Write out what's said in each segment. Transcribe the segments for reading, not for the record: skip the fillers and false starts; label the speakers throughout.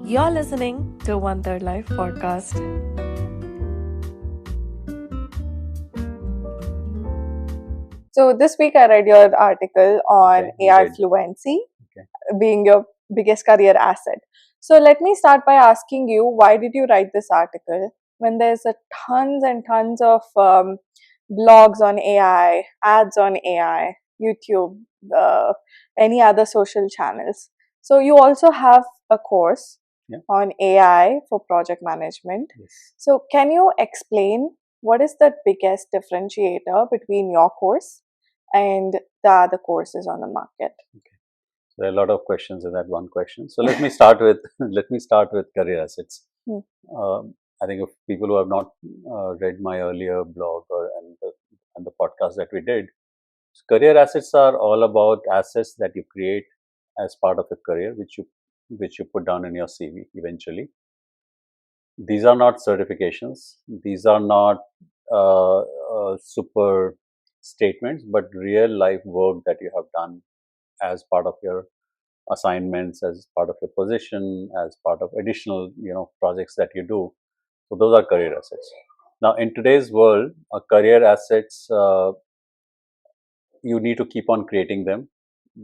Speaker 1: You're listening to One Third Life podcast.
Speaker 2: So this week I read your article on
Speaker 3: Okay,
Speaker 2: AI
Speaker 3: good.
Speaker 2: fluency
Speaker 3: Okay.
Speaker 2: being your biggest career asset. So let me start by asking you, why did you write this article when there's tons and tons of blogs on AI, ads on AI, YouTube, any other social channels? So you also have a course
Speaker 3: Yeah.
Speaker 2: on AI for project management.
Speaker 3: Yes.
Speaker 2: So can you explain what is the biggest differentiator between your course and the other courses on the market?
Speaker 3: There are a lot of questions in that one question. So let me start with career assets.
Speaker 2: Hmm.
Speaker 3: I think if people who have not read my earlier blog and the podcast that we did, career assets are all about assets that you create as part of a career, which you put down in your CV eventually. These are not certifications. These are not super statements, but real life work that you have done as part of your assignments, as part of your position, as part of additional projects that you do. So those are career assets. Now in today's world, career assets, you need to keep on creating them,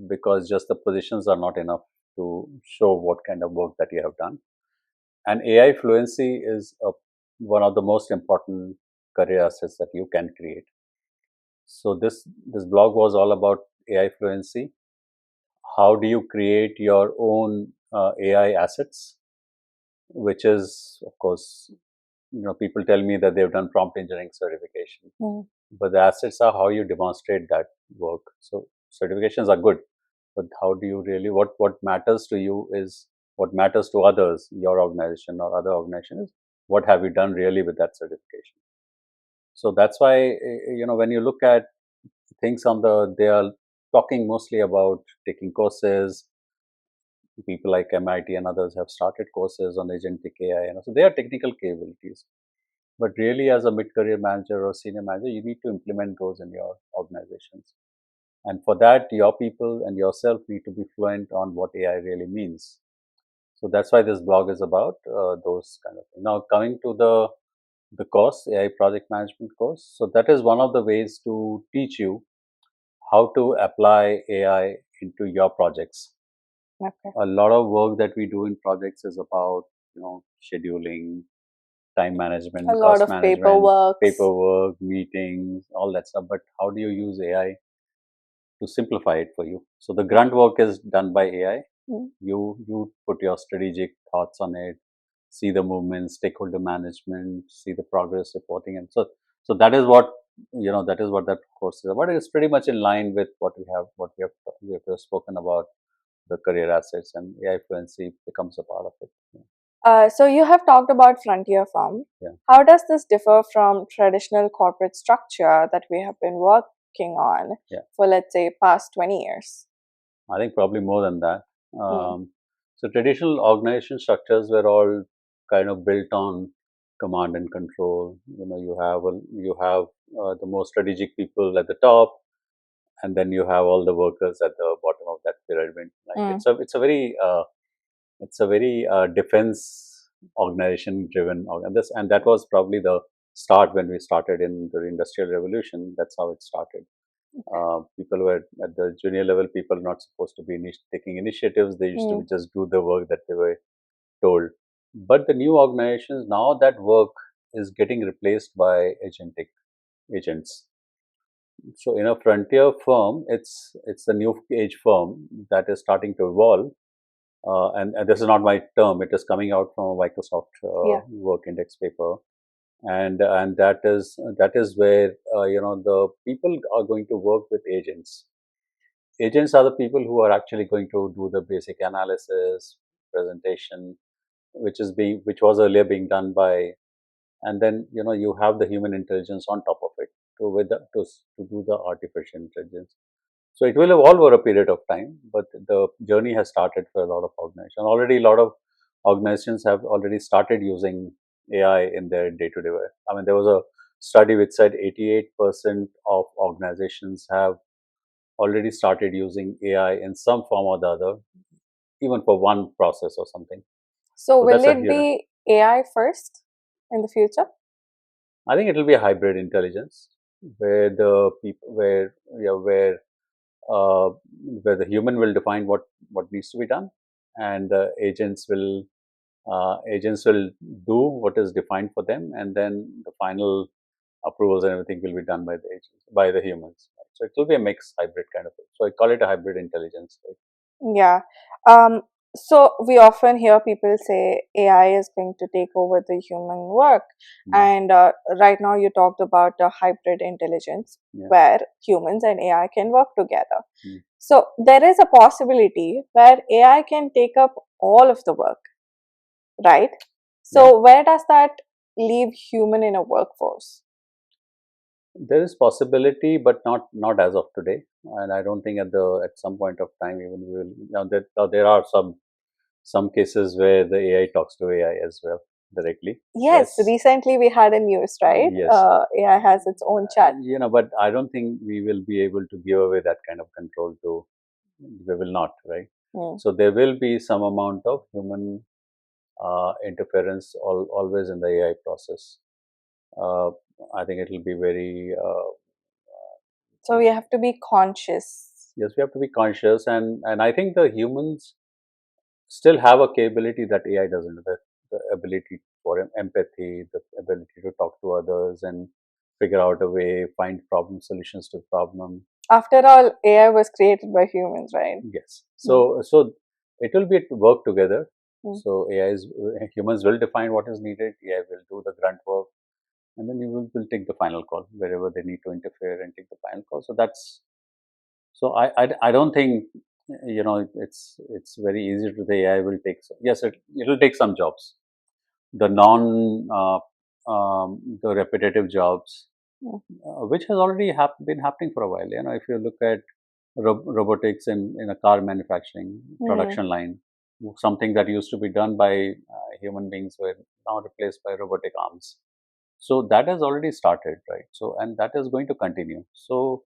Speaker 3: because just the positions are not enough to show what kind of work that you have done. And AI fluency is one of the most important career assets that you can create. So this blog was all about AI fluency. How do you create your own AI assets? Which is, of course, people tell me that they've done prompt engineering certification,
Speaker 2: Hmm.
Speaker 3: but the assets are how you demonstrate that work. So certifications are good, but how do you really, what matters to you is what matters to others, your organization or other organizations, what have you done really with that certification. So that's why when you look at things they are talking mostly about taking courses. People like MIT and others have started courses on agentic AI, so they are technical capabilities. But really, as a mid-career manager or senior manager, you need to implement those in your organizations. And for that, your people and yourself need to be fluent on what AI really means. So that's why this blog is about those kind of things. Now, coming to the course, AI project management course. So that is one of the ways to teach you how to apply AI into your projects.
Speaker 2: Okay.
Speaker 3: A lot of work that we do in projects is about scheduling, time
Speaker 2: A
Speaker 3: management,
Speaker 2: lot
Speaker 3: cost
Speaker 2: of
Speaker 3: management,
Speaker 2: paperwork.
Speaker 3: paperwork, meetings, all that stuff. But how do you use AI to simplify it for you? So the grunt work is done by AI.
Speaker 2: Hmm.
Speaker 3: You put your strategic thoughts on it, see the movement, stakeholder management, see the progress reporting, and so that is what that course is about. It's pretty much in line with what we have spoken about, the career assets, and AI fluency becomes a part of it.
Speaker 2: So you have talked about frontier firm.
Speaker 3: Yeah.
Speaker 2: How does this differ from traditional corporate structure that we have been working on
Speaker 3: Yeah.
Speaker 2: for, let's say, past 20 years?
Speaker 3: I think probably more than that.
Speaker 2: Hmm.
Speaker 3: So traditional organization structures were all kind of built on command and control. You have the most strategic people at the top, and then you have all the workers at the bottom of that pyramid. Like
Speaker 2: Hmm.
Speaker 3: it's a very defense organization driven, and that was probably the start when we started in the industrial revolution. That's how it started. People were at the junior level, people not supposed to be taking initiatives. They used
Speaker 2: Hmm.
Speaker 3: to just do the work that they were told. But the new organizations, now that work is getting replaced by agentic agents. So in a frontier firm, it's the new age firm that is starting to evolve. And this is not my term; it is coming out from a Microsoft
Speaker 2: Yeah.
Speaker 3: work index paper, and that is where the people are going to work with agents. Agents are the people who are actually going to do the basic analysis, presentation, which was earlier being done by, and then you have the human intelligence on top of it to do the artificial intelligence. So it will evolve over a period of time, but the journey has started for a lot of organizations. Already, a lot of organizations have already started using AI in their day-to-day work. I mean, there was a study which said 88% of organizations have already started using AI in some form or the other, even for one process or something.
Speaker 2: So will
Speaker 3: that's a
Speaker 2: it be AI first in the future?
Speaker 3: I think it will be a hybrid intelligence where the people uh, where the human will define what needs to be done, and the agents will do what is defined for them, and then the final approvals and everything will be done by the agents, by the humans. Right? So it will be a mixed hybrid kind of. So I call it a hybrid intelligence. Right?
Speaker 2: Yeah. Um, so we often hear people say AI is going to take over the human work.
Speaker 3: Mm.
Speaker 2: And right now you talked about a hybrid intelligence
Speaker 3: Yeah.
Speaker 2: where humans and AI can work together.
Speaker 3: Mm.
Speaker 2: So there is a possibility where AI can take up all of the work, right? So
Speaker 3: Yeah.
Speaker 2: where does that leave human in a workforce?
Speaker 3: There is possibility, but not as of today. And I don't think at some point of time even we will. Now there are some cases where the AI talks to AI as well directly.
Speaker 2: Yes,
Speaker 3: Yes.
Speaker 2: recently we had a news, right?
Speaker 3: Yes.
Speaker 2: AI has its own chat.
Speaker 3: But I don't think we will be able to give away that kind of control to. We will not, right?
Speaker 2: Hmm.
Speaker 3: So there will be some amount of human interference always in the AI process. Uh, I think it will be very.
Speaker 2: So we have to be conscious.
Speaker 3: Yes, we have to be conscious, and I think the humans still have a capability that AI doesn't. The ability for empathy, the ability to talk to others and figure out a way, find problem solutions to the problem.
Speaker 2: After all, AI was created by humans, right?
Speaker 3: Yes. So it will be to work together.
Speaker 2: Hmm.
Speaker 3: So humans will define what is needed. AI will do the grunt work, and then you will take the final call wherever they need to interfere and take the final call. So that's so I don't think it's very easy to say AI will take. Yes, it will take some jobs. The the repetitive jobs,
Speaker 2: Hmm.
Speaker 3: which has already been happening for a while. If you look at robotics in a car manufacturing
Speaker 2: Hmm.
Speaker 3: production line, something that used to be done by human beings were now replaced by robotic arms. So that has already started, right? So and that is going to continue. So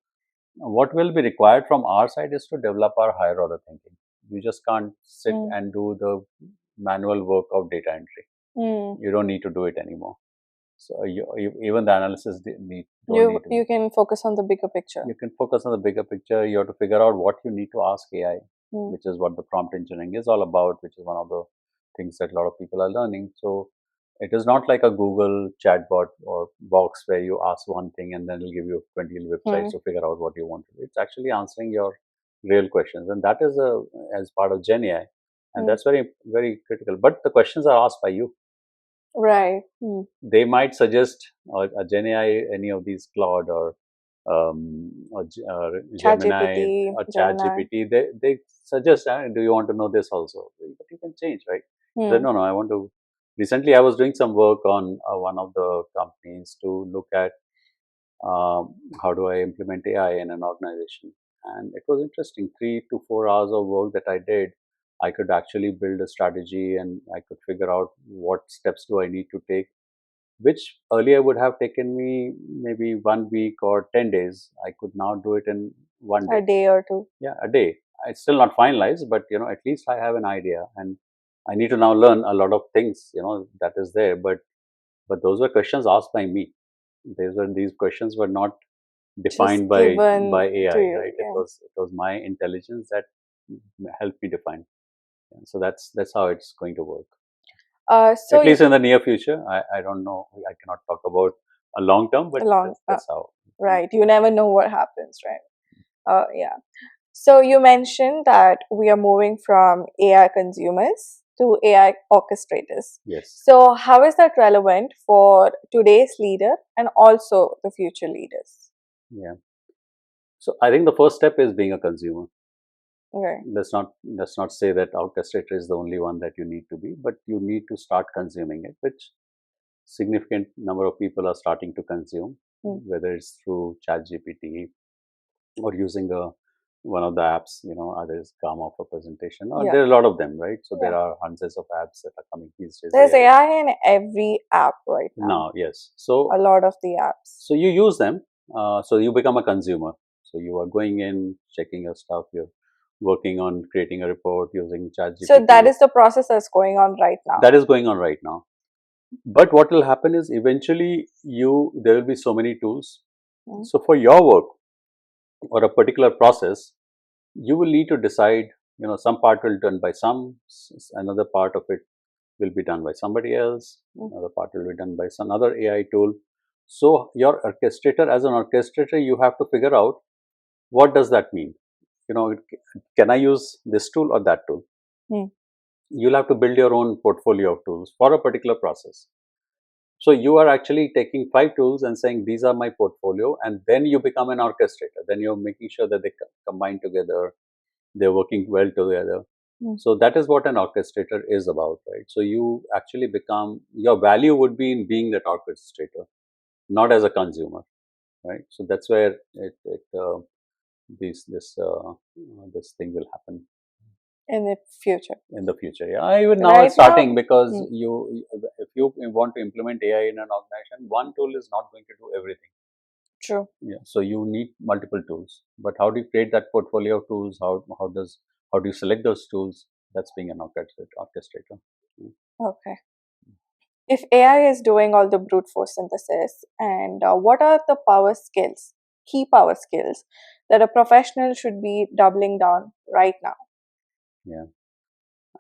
Speaker 3: what will be required from our side is to develop our higher order thinking. You just can't sit
Speaker 2: Hmm.
Speaker 3: and do the manual work of data entry.
Speaker 2: Hmm.
Speaker 3: You don't need to do it anymore. So even the analysis don't
Speaker 2: You
Speaker 3: need to.
Speaker 2: you can focus on the bigger picture.
Speaker 3: You can focus on the bigger picture. You have to figure out what you need to ask AI,
Speaker 2: Hmm.
Speaker 3: which is what the prompt engineering is all about, which is one of the things that a lot of people are learning. So it is not like a Google chatbot or box where you ask one thing and then it'll give you 20 websites to figure out what you want to do. It's actually answering your real questions, and that is as part of Gen AI, and
Speaker 2: Hmm.
Speaker 3: that's very very critical. But the questions are asked by you.
Speaker 2: Right. Hmm.
Speaker 3: They might suggest a Gen AI, any of these Claude or Gemini
Speaker 2: ChatGPT,
Speaker 3: or
Speaker 2: Gemini.
Speaker 3: ChatGPT. They suggest, do you want to know this also? But you can change, right?
Speaker 2: Hmm.
Speaker 3: No, I want to. Recently, I was doing some work on one of the companies to look at how do I implement AI in an organization, and it was interesting. 3 to 4 hours of work that I did, I could actually build a strategy, and I could figure out what steps do I need to take, which earlier would have taken me maybe 1 week or 10 days. I could now do it in one
Speaker 2: A
Speaker 3: day.
Speaker 2: day or two.
Speaker 3: Yeah, a day. It's still not finalized, but at least I have an idea, and I need to now learn a lot of things. That is there, but those were questions asked by me. These questions were not
Speaker 2: Just
Speaker 3: defined by
Speaker 2: given to
Speaker 3: AI,
Speaker 2: you.
Speaker 3: right? It
Speaker 2: Yeah.
Speaker 3: was it was my intelligence that helped me define. So that's how it's going to work.
Speaker 2: So
Speaker 3: At least in the near future. I don't know. I cannot talk about a long term, but
Speaker 2: long.
Speaker 3: that's how.
Speaker 2: Right. You never know what happens, right? Yeah. So you mentioned that we are moving from AI consumers to AI orchestrators.
Speaker 3: Yes.
Speaker 2: So how is that relevant for today's leader and also the future leaders?
Speaker 3: Yeah. So I think the first step is being a consumer.
Speaker 2: Okay.
Speaker 3: Let's not say that orchestrator is the only one that you need to be, but you need to start consuming it, which significant number of people are starting to consume, whether it's through ChatGPT or using one of the apps, others come off a presentation. Or
Speaker 2: Yeah.
Speaker 3: there are a lot of them, right? So there
Speaker 2: Yeah.
Speaker 3: are hundreds of apps that are coming these days.
Speaker 2: There's AI in every app right now.
Speaker 3: Now, yes. So
Speaker 2: A lot of the apps.
Speaker 3: so you use them. So you become a consumer. So you are going in, checking your stuff. You're working on creating a report using ChatGPT.
Speaker 2: So that is the process that's going on right now.
Speaker 3: That is going on right now. But what will happen is eventually there will be so many tools. So for your work or a particular process, you will need to decide, some part will be done by another part of it will be done by somebody else, another part will be done by some other AI tool. So your orchestrator, as an orchestrator, you have to figure out what does that mean. Can I use this tool or that tool? You'll have to build your own portfolio of tools for a particular process. So you are actually taking 5 tools and saying these are my portfolio, and then you become an orchestrator. Then you're making sure that they combine together, they're working well together. So that is what an orchestrator is about, right? So you actually your value would be in being that orchestrator, not as a consumer, right? So that's where this thing will happen
Speaker 2: in the future.
Speaker 3: Even now
Speaker 2: Right
Speaker 3: it's starting
Speaker 2: now,
Speaker 3: because if you want to implement AI in an organization, one tool is not going to do everything.
Speaker 2: True.
Speaker 3: Yeah. So you need multiple tools. But how do you create that portfolio of tools? How do you select those tools? That's being an orchestrator.
Speaker 2: Okay. If AI is doing all the brute force synthesis, and what are the key power skills that a professional should be doubling down right now?
Speaker 3: Yeah,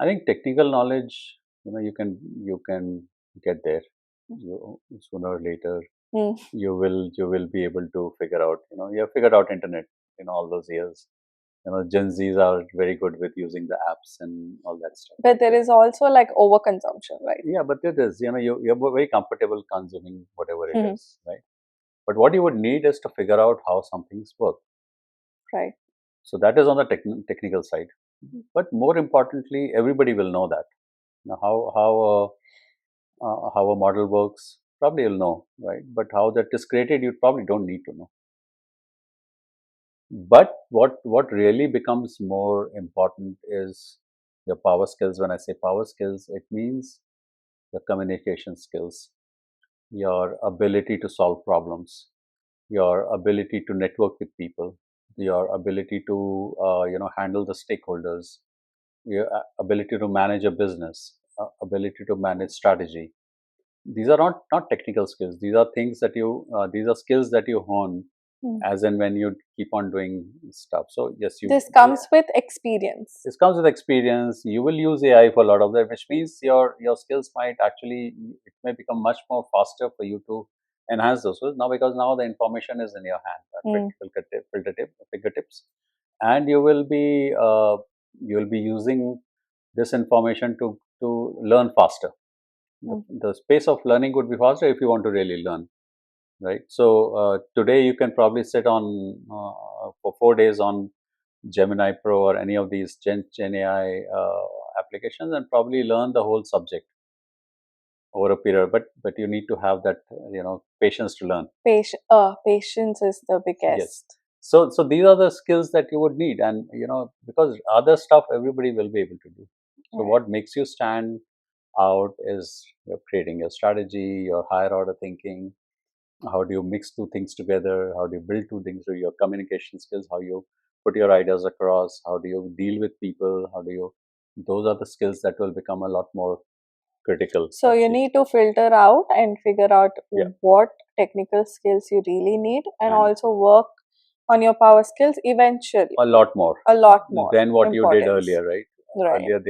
Speaker 3: I think technical knowledge, you can get there. Sooner or later, you will be able to figure out. You have figured out internet all those years. Gen Zs are very good with using the apps and all that stuff.
Speaker 2: But there is also like overconsumption, right?
Speaker 3: Yeah, but it is. You're very comfortable consuming whatever it is, right? But what you would need is to figure out how some things work.
Speaker 2: Right.
Speaker 3: So that is on the technical side. But more importantly, everybody will know that. How a model works, probably you'll know, right? But how that is created, you probably don't need to know. But what really becomes more important is your power skills. When I say power skills, it means your communication skills, your ability to solve problems, your ability to network with people, your ability to handle the stakeholders, your ability to manage a business, ability to manage strategy. These are not technical skills. These are things that these are skills that you hone as and when you keep on doing stuff. So yes,
Speaker 2: this comes with experience.
Speaker 3: This comes with experience. You will use AI for a lot of that, which means your skills might actually, it may become much more faster for you to enhance those skills now, because now the information is in your hand, fingertips, and you will be using this information to learn faster. The pace of learning would be faster if you want to really learn, right? So today you can probably sit on for 4 days on Gemini Pro or any of these Gen AI applications and probably learn the whole subject over a period. But you need to have that patience to learn.
Speaker 2: Patience is the biggest.
Speaker 3: Yes. So these are the skills that you would need, and because other stuff everybody will be able to do. So right. What makes you stand out is you're creating your strategy, your higher order thinking. How do you mix two things together? How do you build two things through your communication skills? How you put your ideas across? How do you deal with people? Those are the skills that will become a lot more critical.
Speaker 2: So actually, you need to filter out and figure out what technical skills you really need, and also work on your power skills eventually.
Speaker 3: A lot more than what you did earlier, right? Earlier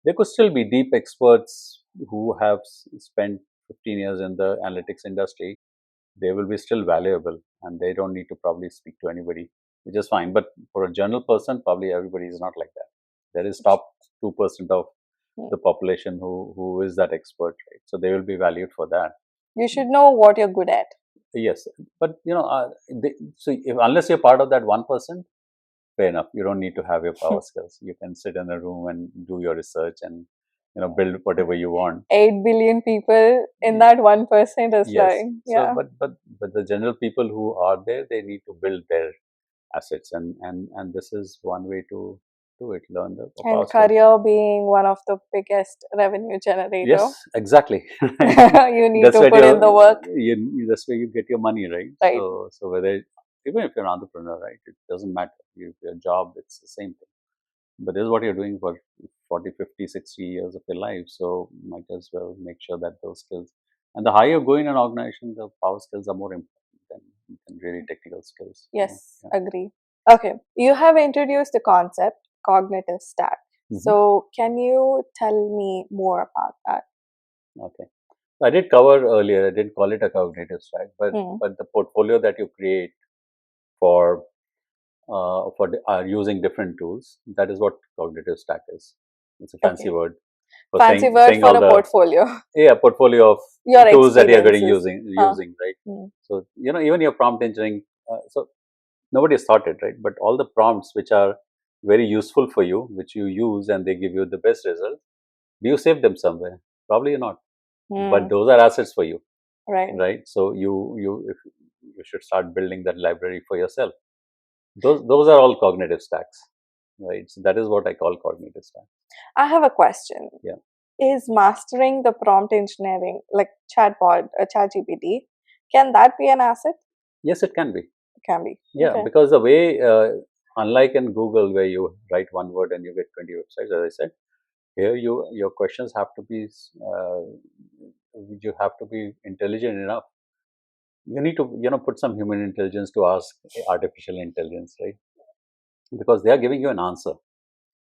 Speaker 3: there could still be deep experts who have spent 15 years in the analytics industry. They will be still valuable and they don't need to probably speak to anybody, which is fine. But for a general person, probably everybody is not like that. There is top 2% of the population who is that expert, right? So they will be valued for that.
Speaker 2: You should know what you're good at.
Speaker 3: Yes, but unless you're part of that 1%, fair enough. You don't need to have your power skills. You can sit in a room and do your research and build whatever you want.
Speaker 2: 8 billion people in that 1% is like,
Speaker 3: yeah. So, but the general people who are there, they need to build their assets, and this is one way to do it. Learn the
Speaker 2: and career being one of the biggest revenue generator.
Speaker 3: Yes, exactly.
Speaker 2: You need to put in the work.
Speaker 3: That's where you get your money, right? So whether even if you're an entrepreneur, right? It doesn't matter. Your job, it's the same thing. But this is what you're doing for 40, 50, 60 years of your life. So might as well make sure that those skills, and the higher you go in an organization, the power skills are more important than really technical skills.
Speaker 2: Yes,
Speaker 3: Yeah.
Speaker 2: agree. Okay, you have introduced the concept cognitive stack. So, can you tell me more about that?
Speaker 3: Okay. I did cover earlier, I didn't call it a cognitive stack, but
Speaker 2: Hmm.
Speaker 3: the portfolio that you create for using different tools, that is what cognitive stack is. It's a fancy
Speaker 2: Okay.
Speaker 3: word for
Speaker 2: Fancy word
Speaker 3: saying
Speaker 2: for
Speaker 3: all
Speaker 2: a
Speaker 3: the
Speaker 2: portfolio.
Speaker 3: portfolio of
Speaker 2: Your
Speaker 3: tools that you're getting
Speaker 2: experiences. Huh.
Speaker 3: using, right?
Speaker 2: Hmm.
Speaker 3: So even your prompt engineering. So nobody's thought it, right? But all the prompts which are very useful for you, which you use and they give you the best result, do you save them somewhere? Probably not. But
Speaker 2: Hmm.
Speaker 3: those are assets for you,
Speaker 2: Right.
Speaker 3: right? So if you should start building that library for yourself. Those are all cognitive stacks, right? So that is what I call cognitive stack.
Speaker 2: I have a question.
Speaker 3: Yeah.
Speaker 2: Is mastering the prompt engineering, like chatbot, ChatGPT, can that be an asset?
Speaker 3: Yes, it can be.
Speaker 2: It can be.
Speaker 3: Yeah,
Speaker 2: Okay.
Speaker 3: because the way, unlike in Google where you write one word and you get 20 websites, as I said, here your questions have to be you have to be intelligent enough. You need to put some human intelligence to ask artificial intelligence, right? Because they are giving you an answer.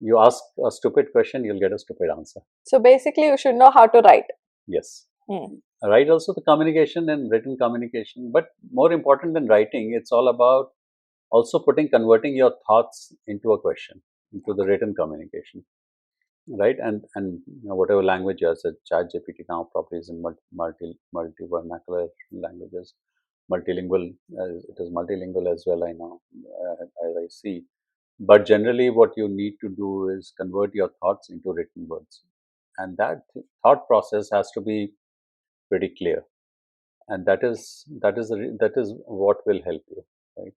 Speaker 3: You ask a stupid question, you'll get a stupid answer.
Speaker 2: So basically, you should know how to write.
Speaker 3: Yes.
Speaker 2: Hmm.
Speaker 3: Right, also the communication and written communication, but more important than writing, it's all about also converting your thoughts into a question, into the written communication, right? And whatever language you have said, chat gpt now probably is in multi vernacular languages, multilingual, it is multilingual as well, I know, as I see. But generally what you need to do is convert your thoughts into written words, and that thought process has to be pretty clear, and that is what will help you, right?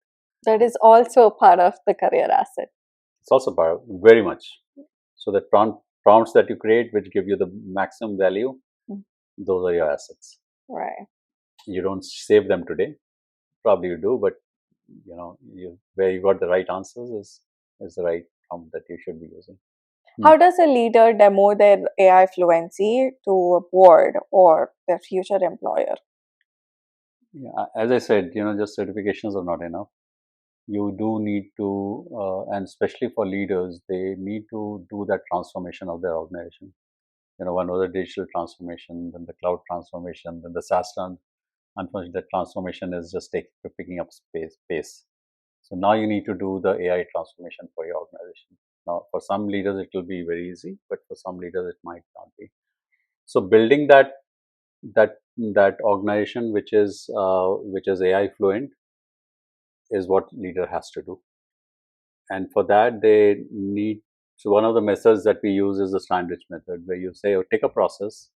Speaker 2: That is also part of the career asset.
Speaker 3: It's also part very much. So the prompts that you create which give you the maximum value,
Speaker 2: Hmm.
Speaker 3: those are your assets.
Speaker 2: Right.
Speaker 3: You don't save them today, probably you do, but where you got the right answers is the right prompt that you should be using.
Speaker 2: How does a leader demo their AI fluency to a board or their future employer?
Speaker 3: Yeah, as I said, just certifications are not enough. You do need to, and especially for leaders, they need to do that transformation of their organization. One was the digital transformation, then the cloud transformation, then the SaaS. Unfortunately, the transformation is just picking up pace. So now you need to do the AI transformation for your organization. Now, for some leaders, it will be very easy, but for some leaders, it might not be. So building that organization which is AI fluent is what leader has to do. And for that, they need. So one of the methods that we use is the sandwich method, where you say, oh, take a process,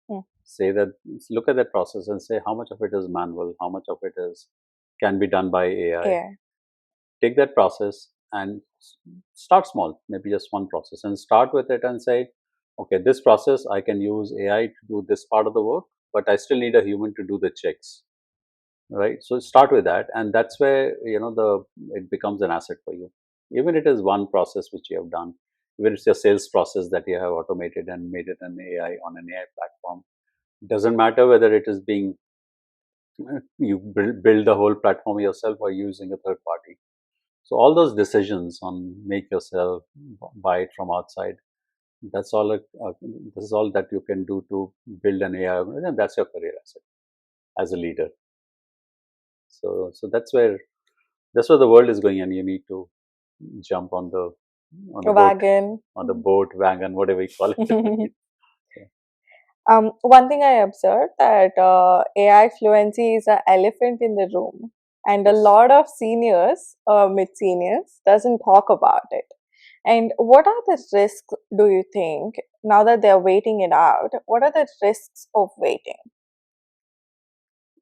Speaker 3: say that, look at that process and say how much of it is manual, how much of it is can be done by AI.
Speaker 2: Yeah.
Speaker 3: Take that process and start small, maybe just one process, and start with it and say, okay, this process I can use AI to do this part of the work, but I still need a human to do the checks, right? So start with that, and that's where it becomes an asset for you. Even it is one process which you have done, even if it's your sales process that you have automated and made it an AI on an AI platform. It doesn't matter whether it is being you build the whole platform yourself or using a third party. So all those decisions on make yourself, buy it from outside, that's all. This is all that you can do to build an AI, and that's your career asset as a leader. So that's where the world is going, and you need to jump on the boat,
Speaker 2: Wagon.
Speaker 3: on the boat, wagon, whatever you call it.
Speaker 2: One thing I observed that AI fluency is an elephant in the room, and a
Speaker 3: Yes.
Speaker 2: lot of seniors, mid seniors, doesn't talk about it. And what are the risks? Do you think now that they're waiting it out? What are the risks of waiting?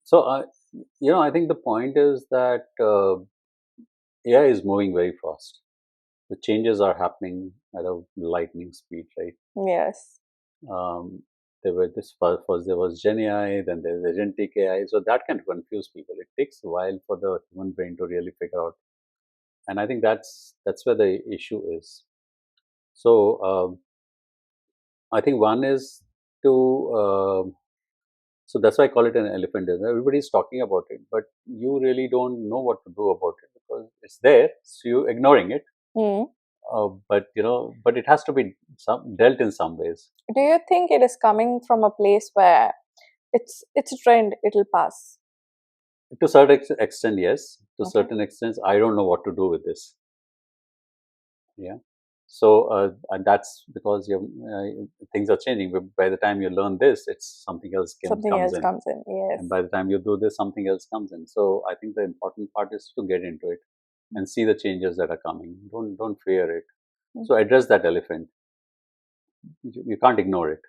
Speaker 3: So I think the point is that AI is moving very fast. The changes are happening at a lightning speed, right?
Speaker 2: Yes.
Speaker 3: Um, there were this first there was Gen AI, then there's agentic AI. So that can confuse people. It takes a while for the human brain to really figure out, and I think that's where the issue is. So I think one is to so that's why I call it an elephant. Everybody's talking about it, but you really don't know what to do about it because it's there, so you're ignoring it.
Speaker 2: Hmm.
Speaker 3: But but it has to be dealt in some ways.
Speaker 2: Do you think it is coming from a place where it's a trend, it'll pass?
Speaker 3: To a certain extent, yes. To a
Speaker 2: Okay.
Speaker 3: certain extent, I don't know what to do with this. Yeah. So and that's because things are changing. But by the time you learn this, it's something else
Speaker 2: Something
Speaker 3: comes
Speaker 2: else
Speaker 3: in.
Speaker 2: comes in, yes.
Speaker 3: And by the time you do this, something else comes in. So I think the important part is to get into it and see the changes that are coming. Don't fear it. So address that elephant. You can't ignore it,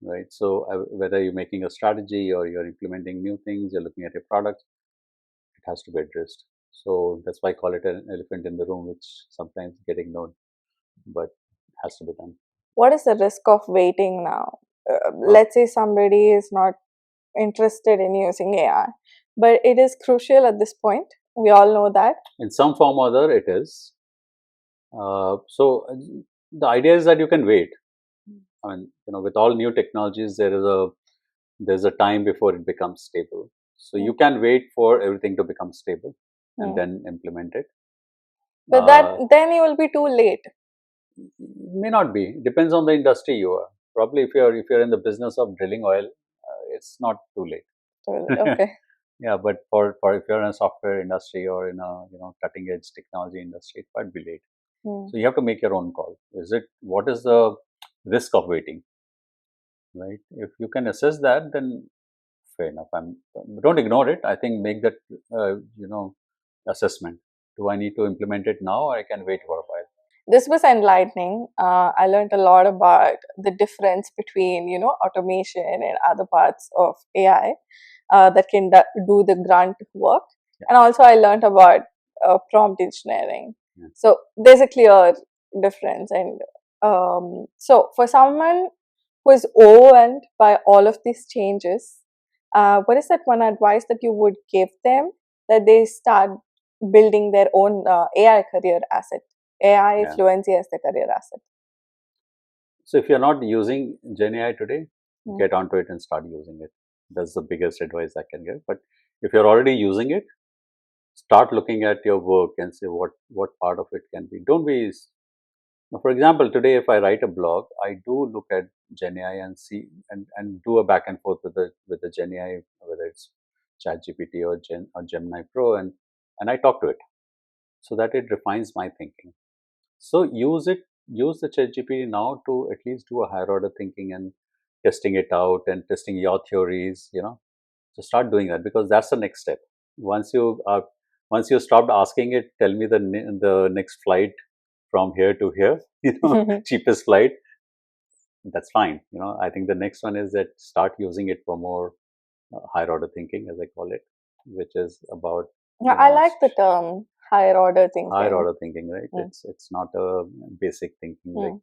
Speaker 3: right? So whether you're making a strategy or you're implementing new things, you're looking at your product, it has to be addressed. So that's why I call it an elephant in the room, which sometimes get ignored, but it has to be done.
Speaker 2: What is the risk of waiting now? Let's say somebody is not interested in using AI, but it is crucial at this point. We all know that.
Speaker 3: In some form or other, it is. So the idea is that you can wait. I mean, with all new technologies, there's a time before it becomes stable. So you can wait for everything to become stable and then implement it.
Speaker 2: But then you will be too late.
Speaker 3: May not be. Depends on the industry you are. Probably if you're in the business of drilling oil, it's not too late.
Speaker 2: Okay.
Speaker 3: Yeah, but for if you're in a software industry or in a cutting edge technology industry, it might be late. So you have to make your own call. What is the risk of waiting? Right? If you can assess that, then fair enough. Don't ignore it. I think make that assessment. Do I need to implement it now, or I can wait for a while?
Speaker 2: This was enlightening. I learned a lot about the difference between automation and other parts of AI that can do the grunt work, and also I learned about prompt engineering. So there's a clear difference, and so for someone who is overwhelmed by all of these changes, what is that one advice that you would give them that they start building their own AI career asset? AI Fluency as the career asset.
Speaker 3: So if you're not using Gen AI today, get onto it and start using it. That's the biggest advice I can give. But if you're already using it, start looking at your work and say what part of it can be. Don't be. For example, today if I write a blog, I do look at Gen AI and see and do a back and forth with the Gen AI, whether it's ChatGPT or Gemini Pro, and I talk to it so that it refines my thinking. So use the ChatGPT now to at least do a higher order thinking and testing it out and testing your theories. So start doing that because that's the next step. Once you stopped asking it, tell me the next flight from here to here, cheapest flight. That's fine. I think the next one is that start using it for more higher order thinking, as I call it, which is about.
Speaker 2: I like the term higher order thinking.
Speaker 3: Higher order thinking, right? It's not a basic thinking like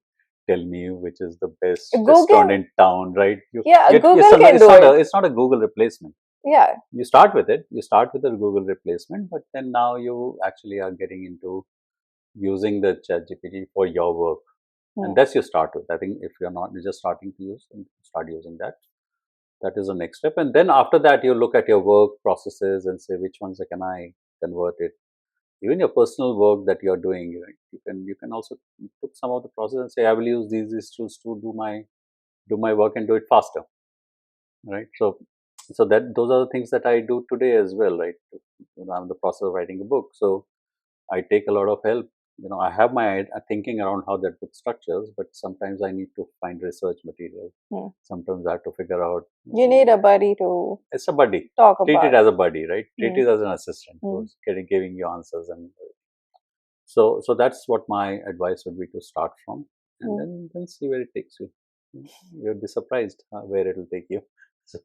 Speaker 3: tell me which is the best restaurant in town, right?
Speaker 2: Google can do it.
Speaker 3: It's not a Google replacement.
Speaker 2: Yeah.
Speaker 3: You start with it. You start with a Google replacement, but then now you actually are getting into using the ChatGPT for your work, and that's you start with. I think if you're just starting to use, start using that. That is the next step, and then after that, you look at your work processes and say which ones can I convert it. Even your personal work that you're doing, you can also put some of the process and say I will use these tools to do my work and do it faster, right? So that those are the things that I do today as well, right? I'm in the process of writing a book, so I take a lot of help. I have my thinking around how that book structures, but sometimes I need to find research material. Sometimes I have to figure out.
Speaker 2: You need a buddy to.
Speaker 3: It's a buddy. Treat it as a buddy, right? Treat it as an assistant who's giving you answers, and so that's what my advice would be to start from, and then see where it takes you. You'll be surprised where it will take you. So.